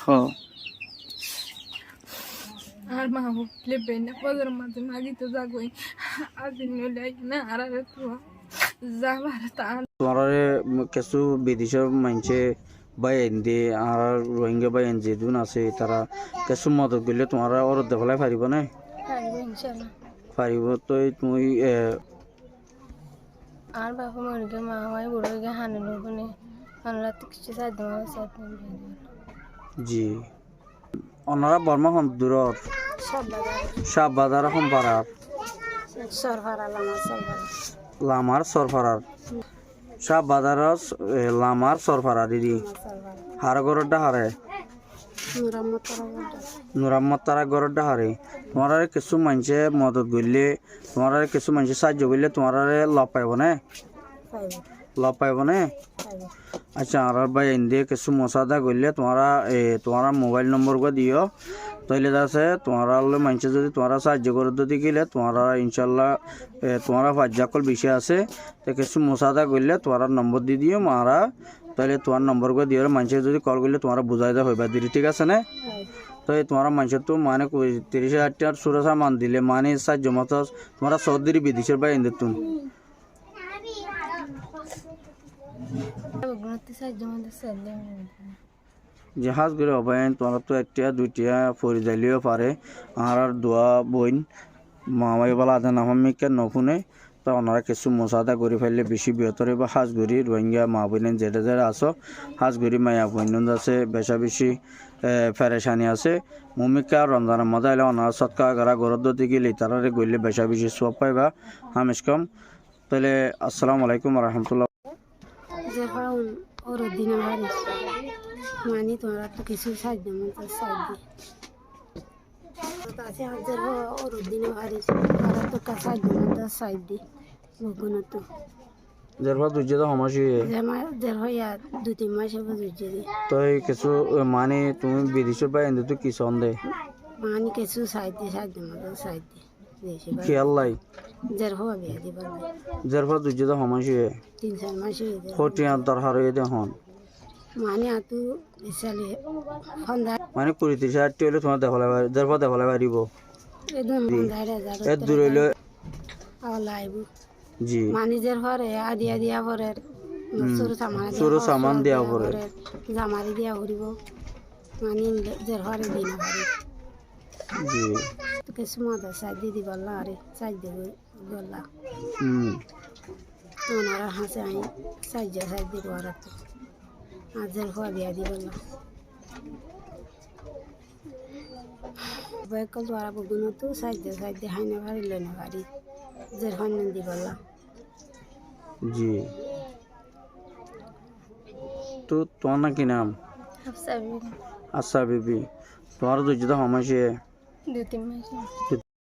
হ্যাঁ আর মা বলে বেনে পদের মাঝে মাগি তো যাগই আদিন নলাই না আর তো যাবার তা তোমার কিছু বিদেশের মানুষে বাইন দিয়ে আর রোহিঙ্গা বাইন যেদিন আছে তারা কিছু মদত গেলে তোমার ওর দেখালাই পারিব না পারব ইনশাআল্লাহ পারিব তো তুমি আর বাবা মরগে মা হয় বুড়োগে হানে লোকনে আল্লাহ তো কিছু সাধ্য সাধ্য জি ওনারা বর্মা হন দূরর সাব বাজার এখন পাড়ার সরফার আলামা সরফার লামার সরফারার সাব বাজার লামার সরফারার দিদি হার গরডা হারে নুরাম্মত তারা গরডা হারে তোমার কিছু মানুষে মদত করলে তোমার কিছু মানুষে সাহায্য করলে তোমার লাভ পাইব না লাভ পাইব না আচ্ছা আর ভাই ইন্দিয়ে কিছু মশাদা করলে তোমার মোবাইল নম্বর করে দিও তাইলে আছে তোমার মানুষে যদি তোমার সাহায্য করে যদি গেলে তোমার ইনশাল্লাহ তোমার ফাজ্জাকল বিষয় আছে তো কিছু মশাদা করলে তোমার নম্বর দিয়ে দিও মারা তাহলে তোমার নম্বর করে দিয়ে মানুষের যদি কল করলে তোমার বুঝাই দেওয়া হইবা দিদি ঠিক আছে না তো তোমার মানুষের তো মানে 30,000 টাকার সুরসা মান দিলে মানে সাহায্য মতো তোমার সৌদির বিদেশের বা ইন্দের তুমি জাহাজ করে অবায়ন তোমার তো একটা দুইটা ফরি যাইলেও পারে আর দোয়া বইন মামাই বলা আধা নামামিকা নফুনে তো ওনারা কিছু মশাদা করে ফেললে বেশি বৃহত্তর বা হাঁসগুড়ি রোহিঙ্গা মা বোনেন যেটা যেটা আসো হাঁসগুড়ি মায়া বোন আছে বেশা বেশি ফেরেশানি আছে মমিকা রমজানের মজা এলে ওনারা সৎকা গারা গরদ গেলে তারারে গইলে বেশা বেশি সব পাইবা হামেশ কম তাহলে আসসালামু আলাইকুম রহমতুল্লাহ ওর দিনে ভারি মানে তোমরা তো কিছু সাহায্য মতো সাহায্য আছে হাজার ওর দিনে ভারি ওরা তো সাহায্য মতো সাহায্য বকুনো তো যেরপর দুর্য তো সমাসি দের হইয়া 2-3 মাস হবে দুর্য দি তো কিছু মানে তুমি বিদেশের পাই এনে তো কি সন্দেহ মানে কিছু সাহায্য মতো সাহায্য খেয়াল লাই দের হওয়া বিয়া দিবার যেরপর দুর্য তো সমাসি 3-4 মাস হয়ে ফটিয়ার দরকার হয়ে দেখুন মানে আতু বিশালে ফন্দা মানে 20-30,000 টাকা হলে তোমার দেখালে যেরপর দেখালে পারিব একদম ফন্দারে যাবে এর দূর হইলে লাইব জি মানিজের ঘরে আদিয়া দিয়া পরে সরু সামান দেওয়া পরে জামারি দিয়া ঘুরিব মানি জের ঘরে দিন পারি জি তো কিছু মাদা সাহায্য দিব আল্লাহ আরে সাহায্য বললা ওনারা হাসে আই সাহায্য করা তো আজের হওয়া বিয়া দিব আল্লাহ বয়কল দ্বারা বগুনো তো সাহায্য হাইনা ভারি লেনে ভারি জের হন্যন দিব আল্লাহ জি তো তোমার না কি নাম আচ্ছা বিবি তোমার দুর্য তো সমাসে 2-3 মাস